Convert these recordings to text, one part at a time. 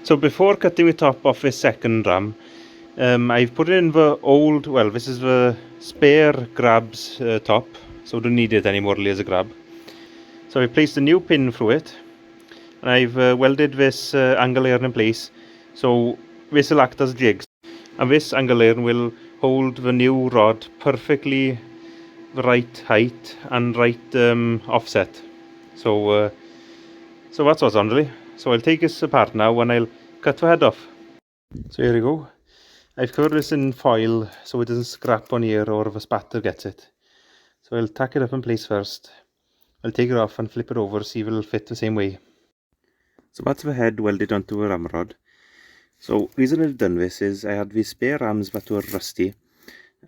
So before cutting the top off this second ram, I've put it in the old, well, this is the spare grab's top, so don't need it anymore really as a grab. So I placed a new pin through it, and I've welded this angle iron in place, so this will act as jigs. And this angle iron will hold the new rod perfectly the right height and right offset. So that's what's on really. So I'll take this apart now and I'll cut the head off. So here we go. I've covered this in foil so it doesn't scrap on here or if a spatter gets it. So I'll tack it up in place first. I'll take it off and flip it over, see if it'll fit the same way. So that's the head welded onto a ramrod. So the reason I've done this is I had these spare rams that were rusty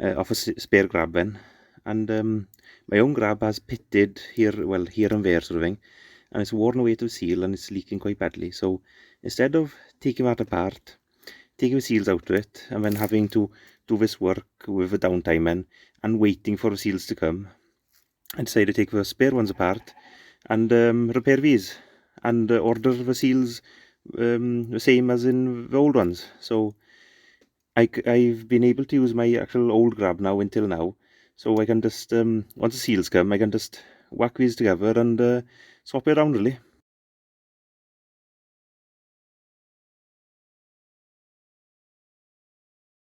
off a spare grab bin, and my own grab has pitted here, well, here and there sort of thing, and it's worn away to the seal and it's leaking quite badly. So instead of taking that apart, taking the seals out of it, and then having to do this work with a downtime and waiting for the seals to come, I decided to take the spare ones apart and repair these and order the seals the same as in the old ones. So I've been able to use my actual old grab now until now, so I can just once the seals come I can just whack these together and swap it around really.